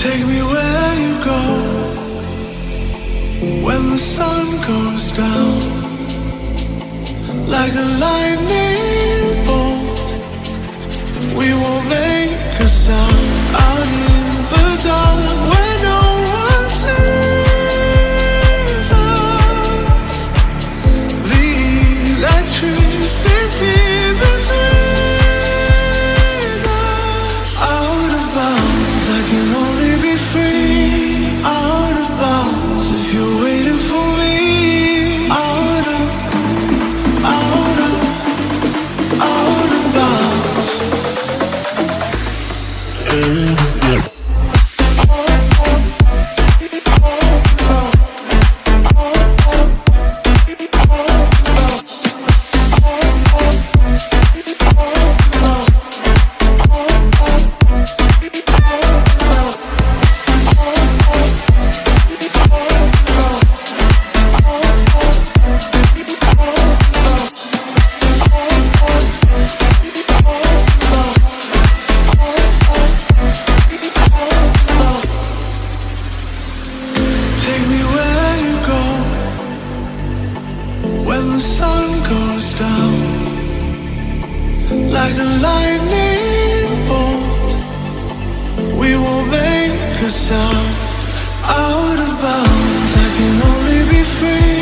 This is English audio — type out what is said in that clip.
Take me where you go when the sun goes down, like a lightning bolt. We won't make a sound out in the dark where no one sees us. The electricity between us. Out of bounds, I can only be free. Out of bounds, if you're waiting for me. Out of bounds. Take me where you go when the sun goes down, like a lightning bolt. We won't make a sound. Out of bounds, I can only be free.